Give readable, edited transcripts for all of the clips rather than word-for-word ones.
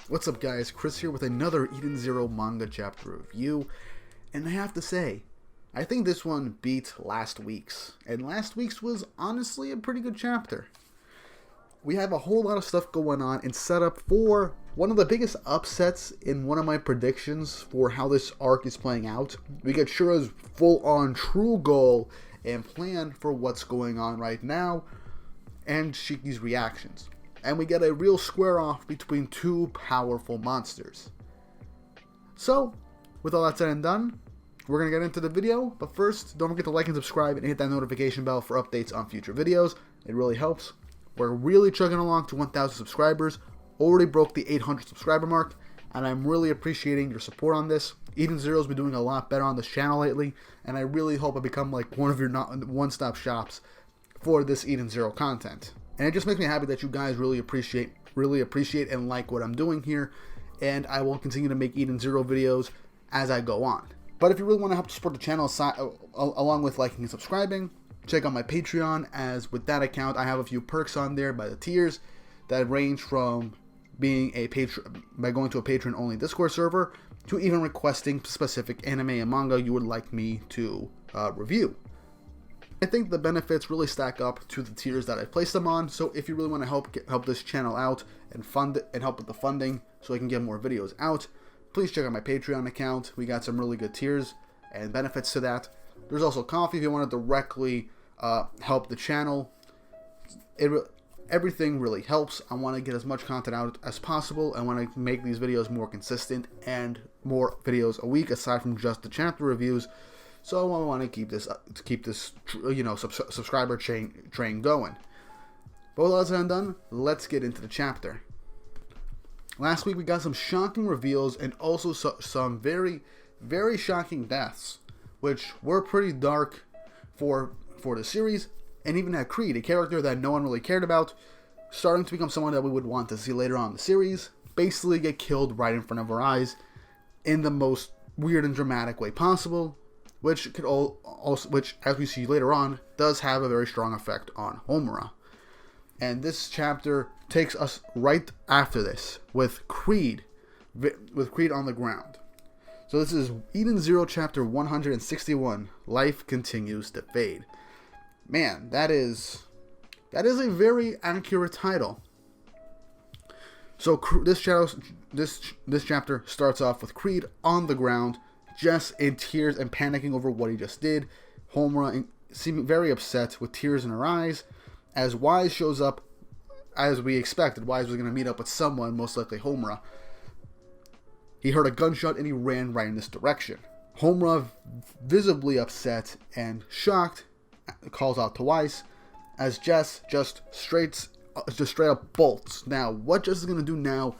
What's up guys, Chris here with another Eden Zero manga chapter review, and I have to say, I think this one beat last week's, and last week's was honestly a pretty good chapter. We have a whole lot of stuff going on and set up for one of the biggest upsets in one of my predictions for how this arc is playing out. We get Shura's full-on true goal and plan for what's going on right now, and Shiki's reactions. And we get a real square off between two powerful monsters. So, with all that said and done, we're going to get into the video, but first, don't forget to like and subscribe and hit that notification bell for updates on future videos. It really helps. We're really chugging along to 1,000 subscribers, already broke the 800 subscriber mark, and I'm really appreciating your support on this. Eden Zero's been doing a lot better on this channel lately, and I really hope I become like one of your one-stop shops for this Eden Zero content. And it just makes me happy that you guys really appreciate and like what I'm doing here, and I will continue to make Eden Zero videos as I go on. But if you really want to help support the channel along with liking and subscribing, check out my Patreon, as with that account I have a few perks on there by the tiers that range from being a patron by going to a patron only Discord server to even requesting specific anime and manga you would like me to review. I think the benefits really stack up to the tiers that I placed them on, so if you really want to help this channel out and fund it and help with the funding so I can get more videos out, please check out my Patreon account. We got some really good tiers and benefits to that. There's also coffee if you want to directly help the channel. Everything really helps. I want to get as much content out as possible. I want to make these videos more consistent and more videos a week aside from just the chapter reviews. So I want to keep this subscriber train going. But with all that said and done, let's get into the chapter. Last week we got some shocking reveals and also some very, very shocking deaths, which were pretty dark for the series, and even had Creed, a character that no one really cared about, starting to become someone that we would want to see later on in the series, basically get killed right in front of our eyes in the most weird and dramatic way possible. Which as we see later on, does have a very strong effect on Homura. And this chapter takes us right after this with Creed on the ground. So this is Eden Zero chapter 161. Life continues to fade. Man, that is a very accurate title. So this chapter starts off with Creed on the ground, just in tears and panicking over what he just did. Homura seeming very upset with tears in her eyes, as Wise shows up as we expected. Wise was going to meet up with someone, most likely Homura. He heard a gunshot and he ran right in this direction. Homura, visibly upset and shocked, calls out to Wise, as Jess just straight up bolts. Now, what Jess is going to do now,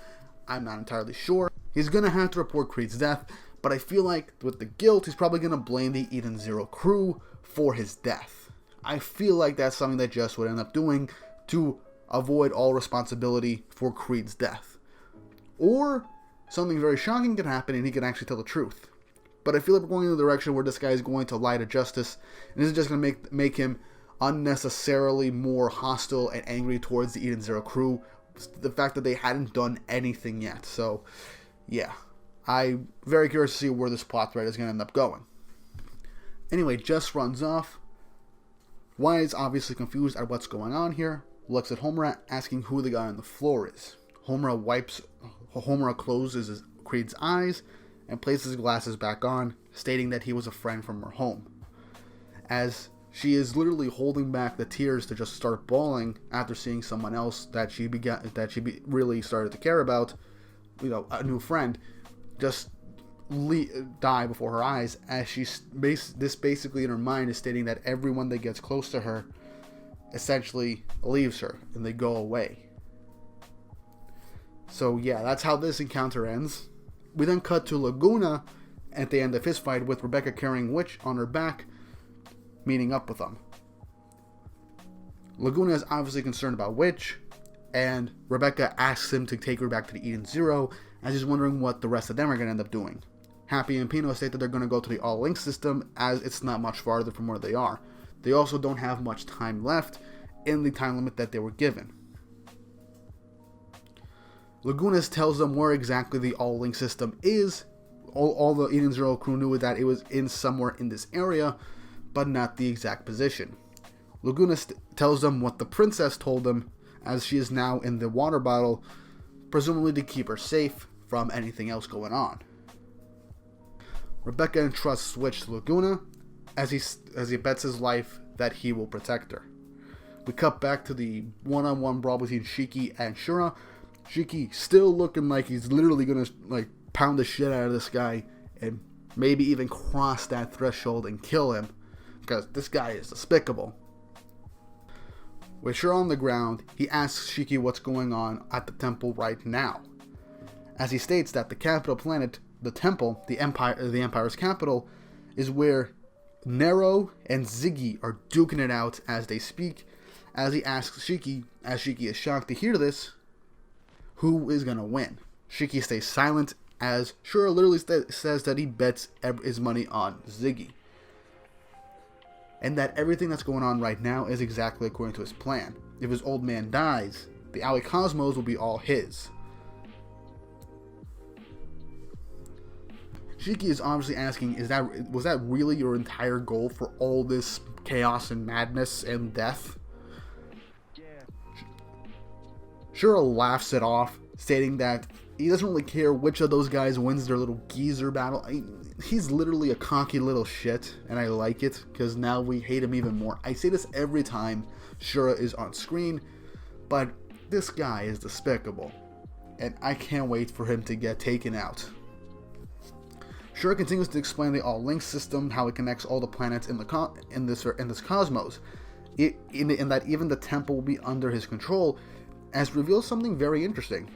I'm not entirely sure. He's going to have to report Creed's death, but I feel like with the guilt, he's probably going to blame the Eden Zero crew for his death. I feel like that's something that Jess would end up doing to avoid all responsibility for Creed's death. Or something very shocking could happen and he can actually tell the truth. But I feel like we're going in the direction where this guy is going to lie to justice, and this is just going to make him unnecessarily more hostile and angry towards the Eden Zero crew. The fact that they hadn't done anything yet. So, yeah. I'm very curious to see where this plot thread is going to end up going. Anyway, Jess runs off. Wise, obviously confused at what's going on here, looks at Homura, asking who the guy on the floor is. Homura closes Creed's eyes and places his glasses back on, stating that he was a friend from her home. As she is literally holding back the tears to just start bawling after seeing someone else that she really started to care about, a new friend, just die before her eyes, as this basically in her mind is stating that everyone that gets close to her essentially leaves her and they go away. So yeah, that's how this encounter ends. We then cut to Laguna at the end of his fight with Rebecca carrying Witch on her back, meeting up with them. Laguna is obviously concerned about Witch, and Rebecca asks him to take her back to the Eden Zero, as he's wondering what the rest of them are going to end up doing. Happy and Pino state that they're going to go to the All Link system, as it's not much farther from where they are. They also don't have much time left in the time limit that they were given. Lagunas tells them where exactly the all-link system is. All the Eden Zero crew knew that it was in somewhere in this area, but not the exact position. Lagunas tells them what the princess told them, as she is now in the water bottle, presumably to keep her safe from anything else going on. Rebecca entrusts Switch to Laguna, as he bets his life that he will protect her. We cut back to the one-on-one brawl between Shiki and Shura. Shiki still looking like he's literally gonna pound the shit out of this guy and maybe even cross that threshold and kill him, because this guy is despicable. With Shura on the ground, he asks Shiki what's going on at the temple right now, as he states that the capital planet, the temple, the Empire's capital, is where Nero and Ziggy are duking it out as they speak. As he asks Shiki, as Shiki is shocked to hear this, who is gonna win? Shiki stays silent, as Shura literally says that he bets his money on Ziggy, and that everything that's going on right now is exactly according to his plan. If his old man dies, the Aoi Cosmos will be all his. Shiki is obviously asking, was that really your entire goal for all this chaos and madness and death? Shura laughs it off, stating that he doesn't really care which of those guys wins their little geezer battle. He's literally a cocky little shit, and I like it, because now we hate him even more. I say this every time Shura is on screen, but this guy is despicable, and I can't wait for him to get taken out. Shura continues to explain the all-link system, how it connects all the planets in this cosmos, in that even the temple will be under his control, as reveals something very interesting.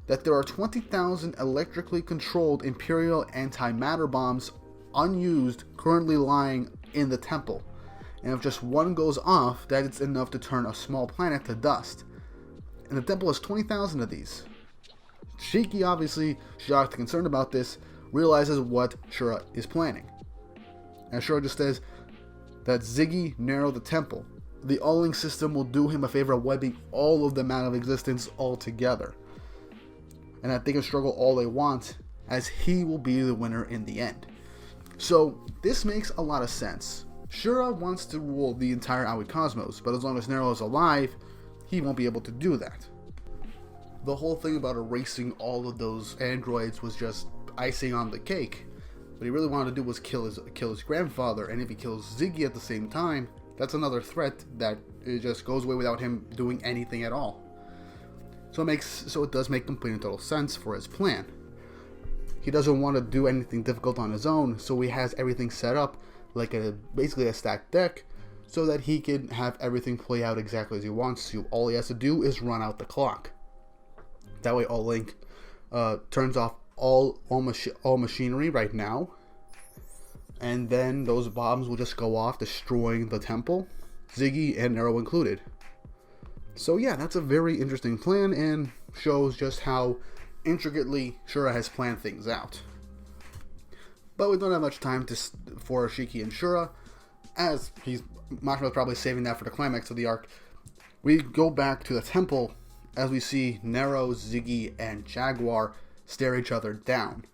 That there are 20,000 electrically controlled Imperial antimatter bombs unused currently lying in the temple. And if just one goes off, that it's enough to turn a small planet to dust. And the temple has 20,000 of these. Shiki, obviously shocked and concerned about this, realizes what Shura is planning. And Shura just says that Ziggy Nero the temple. The all-link system will do him a favor of wiping all of them out of existence altogether. And that they can struggle all they want, as he will be the winner in the end. So, this makes a lot of sense. Shura wants to rule the entire Aoi Cosmos, but as long as Nero is alive, he won't be able to do that. The whole thing about erasing all of those androids was just icing on the cake. What he really wanted to do was kill his grandfather, and if he kills Ziggy at the same time, that's another threat that it just goes away without him doing anything at all. So it does make complete and total sense for his plan. He doesn't want to do anything difficult on his own, so he has everything set up like basically a stacked deck, so that he can have everything play out exactly as he wants to. All he has to do is run out the clock. That way, All Link turns off all machinery right now, and then those bombs will just go off, destroying the temple, Ziggy and Nero included. So yeah, that's a very interesting plan, and shows just how intricately Shura has planned things out. But we don't have much time for Shiki and Shura, as Mashima's probably saving that for the climax of the arc. We go back to the temple, as we see Nero, Ziggy, and Jaguar stare each other down,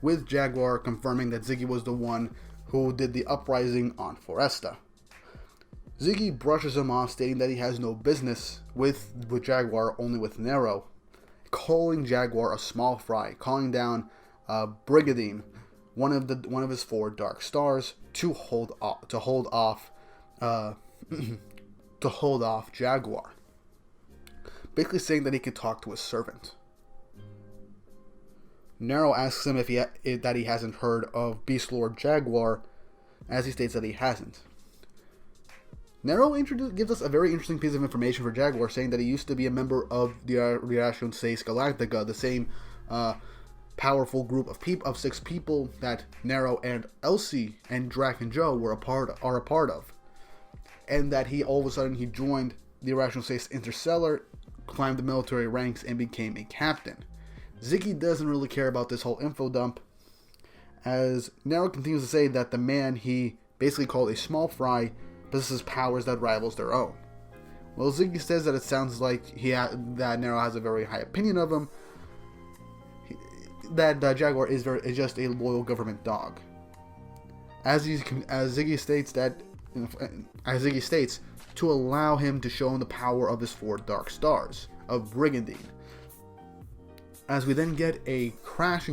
with Jaguar confirming that Ziggy was the one who did the uprising on Foresta. Ziggy brushes him off, stating that he has no business with Jaguar, only with Nero, calling Jaguar a small fry, calling down Brigadine, one of his 4 dark stars, to hold off Jaguar, basically saying that he could talk to his servant. Nero asks him if he hasn't heard of Beast Lord Jaguar, as he states that he hasn't. Nero gives us a very interesting piece of information for Jaguar, saying that he used to be a member of the Relation 6 Galactica, the same powerful group of 6 people that Nero and Elsie and Drac and Joe are a part of. And that all of a sudden he joined the Irrational 6 Interstellar, climbed the military ranks, and became a captain. Ziggy doesn't really care about this whole info dump, as Nero continues to say that the man he basically called a small fry possesses powers that rivals their own. Well, Ziggy says that it sounds like that Nero has a very high opinion of him. That Jaguar is just a loyal government dog. As Ziggy states, to allow him to show him the power of his 4 dark stars of Brigandine. As we then get a crash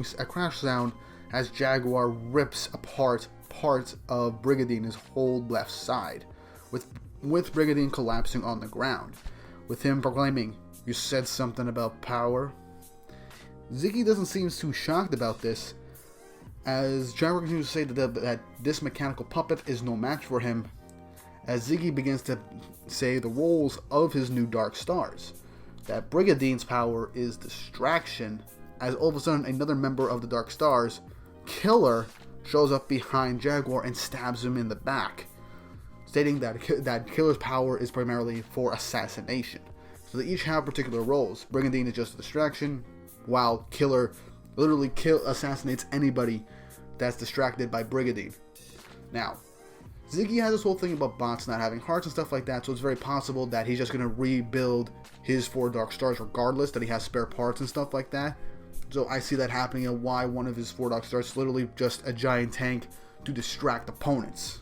sound as Jaguar rips apart parts of Brigadine's whole left side, with Brigandine collapsing on the ground, with him proclaiming, "You said something about power?" Ziggy doesn't seem too shocked about this, as Jaguar continues to say that this mechanical puppet is no match for him, as Ziggy begins to say the roles of his new dark stars. That Brigadine's power is distraction, as all of a sudden another member of the Dark Stars, Killer, shows up behind Jaguar and stabs him in the back, stating that Killer's power is primarily for assassination. So they each have particular roles. Brigandine is just a distraction, while Killer literally assassinates anybody that's distracted by Brigandine. Now, Ziggy has this whole thing about bots not having hearts and stuff like that, so it's very possible that he's just going to rebuild his 4 Dark Stars regardless, that he has spare parts and stuff like that. So I see that happening, and why one of his 4 Dark Stars is literally just a giant tank to distract opponents.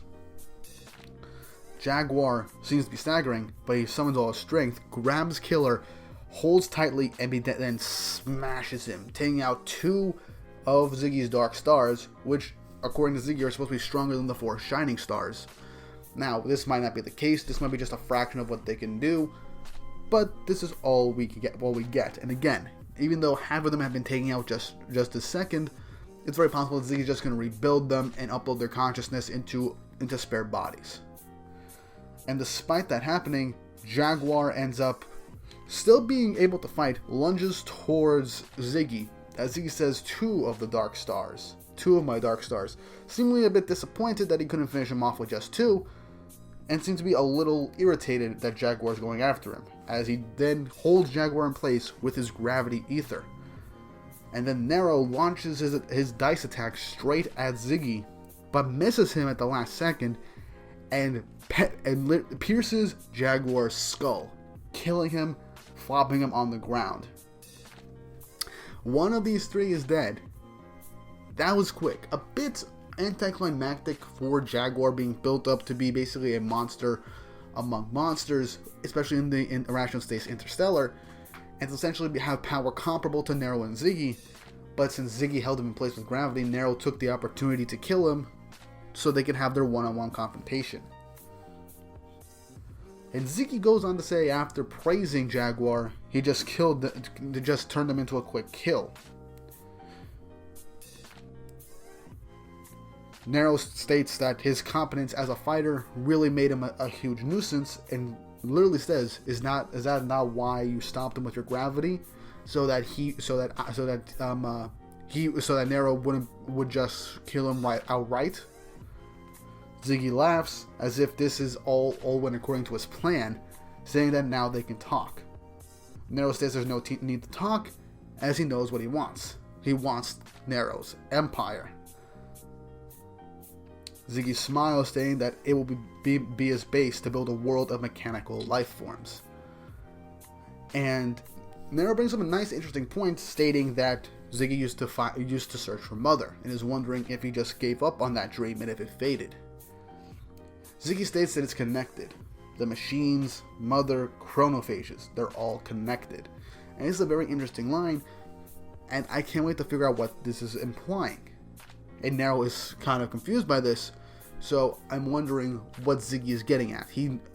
Jaguar seems to be staggering, but he summons all his strength, grabs Killer, holds tightly, and then smashes him, taking out 2 of Ziggy's Dark Stars, which, according to Ziggy, are supposed to be stronger than the 4 Shining Stars. Now, this might not be the case. This might be just a fraction of what they can do, but this is all we get. And again, even though half of them have been taken out just a second, it's very possible that Ziggy's just going to rebuild them and upload their consciousness into spare bodies. And despite that happening, Jaguar ends up still being able to fight, lunges towards Ziggy, as Ziggy says 2 of the Dark Stars. 2 of my Dark Stars, seemingly a bit disappointed that he couldn't finish him off with just 2, and seems to be a little irritated that Jaguar is going after him, as he then holds Jaguar in place with his gravity ether. And then Nero launches his dice attack straight at Ziggy, but misses him at the last second, and pierces Jaguar's skull, killing him, flopping him on the ground. One of these 3 is dead. That was quick. A bit anticlimactic for Jaguar being built up to be basically a monster among monsters, especially in the Irrational States Interstellar, and to essentially have power comparable to Nero and Ziggy. But since Ziggy held him in place with gravity, Nero took the opportunity to kill him so they could have their one-on-one confrontation. And Ziggy goes on to say, after praising Jaguar, he just turned him into a quick kill. Nero states that his competence as a fighter really made him a huge nuisance, and literally says, "Is that not why you stopped him with your gravity, so that Nero would just kill him outright?" Ziggy laughs, as if this is all went according to his plan, saying that now they can talk. Nero says there's no need to talk, as he knows what he wants. He wants Nero's empire. Ziggy smiles, stating that it will be his base to build a world of mechanical life forms. And Nero brings up a nice, interesting point, stating that Ziggy used to search for Mother, and is wondering if he just gave up on that dream and if it faded. Ziggy states that it's connected. The machines, Mother, chronophages, they're all connected. And this is a very interesting line, and I can't wait to figure out what this is implying. And Nero is kind of confused by this, so I'm wondering what Ziggy is getting at.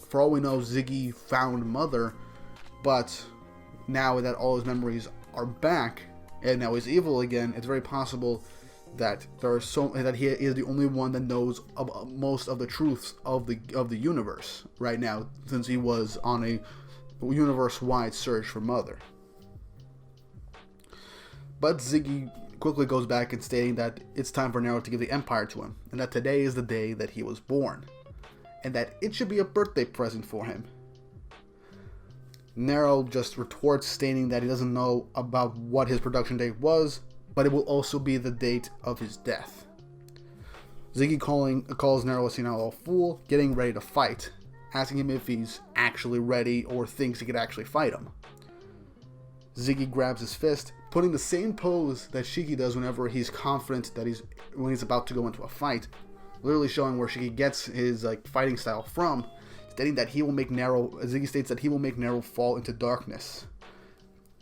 For all we know, Ziggy found Mother, but now that all his memories are back, and now he's evil again, it's very possible that he is the only one that knows most of the truths of the universe right now, since he was on a universe-wide search for Mother. But Ziggy quickly goes back and stating that it's time for Nero to give the Empire to him, and that today is the day that he was born, and that it should be a birthday present for him. Nero just retorts, stating that he doesn't know about what his production date was, but it will also be the date of his death. Ziggy calls Nero a senile old fool, getting ready to fight, asking him if he's actually ready or thinks he could actually fight him. Ziggy grabs his fist, putting the same pose that Shiki does whenever he's confident that when he's about to go into a fight, literally showing where Shiki gets his fighting style from, stating that he will make Nero. Ziggy states that he will make Nero fall into darkness,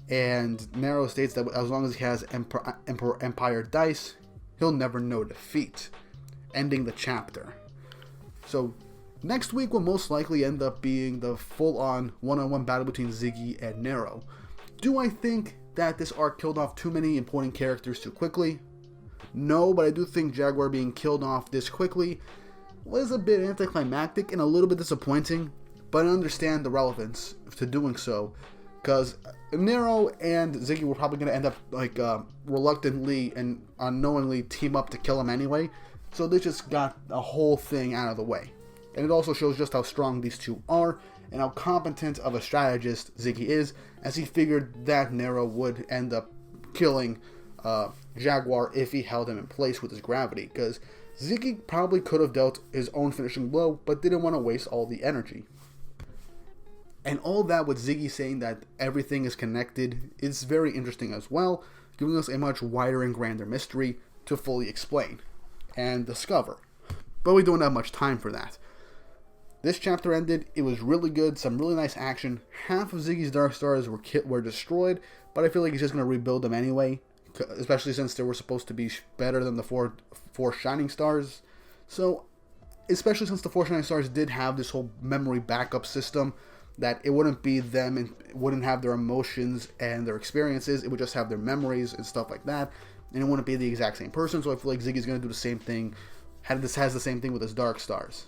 and Nero states that as long as he has Empire dice, he'll never know defeat, ending the chapter. So next week will most likely end up being the full-on one-on-one battle between Ziggy and Nero. Do I think that this arc killed off too many important characters too quickly? No, but I do think Jaguar being killed off this quickly was a bit anticlimactic and a little bit disappointing, but I understand the relevance to doing so, because Nero and Ziggy were probably going to end up reluctantly and unknowingly team up to kill him anyway, so they just got the whole thing out of the way. And it also shows just how strong these two are and how competent of a strategist Ziggy is, as he figured that Nero would end up killing Jaguar if he held him in place with his gravity, because Ziggy probably could have dealt his own finishing blow, but didn't want to waste all the energy. And all that with Ziggy saying that everything is connected is very interesting as well, giving us a much wider and grander mystery to fully explain and discover. But we don't have much time for that. This chapter ended, it was really good, some really nice action. Half of Ziggy's Dark Stars were destroyed, but I feel like he's just going to rebuild them anyway, especially since they were supposed to be better than the four Shining Stars. So, especially since the 4 Shining Stars did have this whole memory backup system, that it wouldn't be them and wouldn't have their emotions and their experiences, it would just have their memories and stuff like that, and it wouldn't be the exact same person. So I feel like Ziggy's going to do the same thing, has the same thing with his Dark Stars.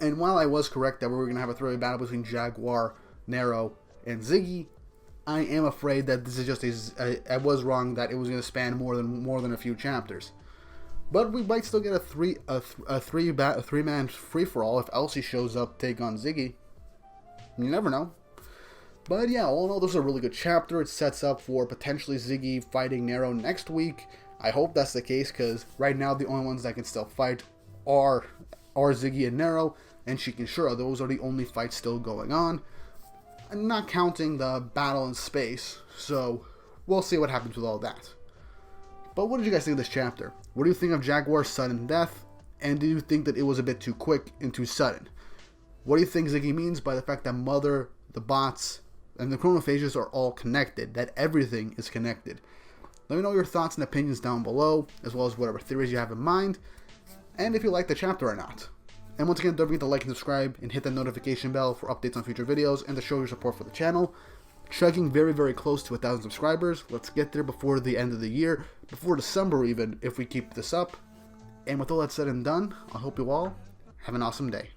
And while I was correct that we were going to have a three-way battle between Jaguar, Nero, and Ziggy, I am afraid that this is just I was wrong that it was going to span more than a few chapters. But we might still get a three-man free-for-all if Elsie shows up to take on Ziggy. You never know. But yeah, all in all, this is a really good chapter. It sets up for potentially Ziggy fighting Nero next week. I hope that's the case, because right now the only ones that can still fight are Ziggy and Nero, and Shikishura. Those are the only fights still going on. I'm not counting the battle in space, so we'll see what happens with all that. But what did you guys think of this chapter? What do you think of Jaguar's sudden death? And do you think that it was a bit too quick and too sudden? What do you think Ziggy means by the fact that Mother, the bots, and the chronophages are all connected? That everything is connected? Let me know your thoughts and opinions down below, as well as whatever theories you have in mind, and if you like the chapter or not. And once again, don't forget to like and subscribe, and hit the notification bell for updates on future videos, and to show your support for the channel. Chugging very, very close to 1,000 subscribers. Let's get there before the end of the year, before December even, if we keep this up. And with all that said and done, I hope you all have an awesome day.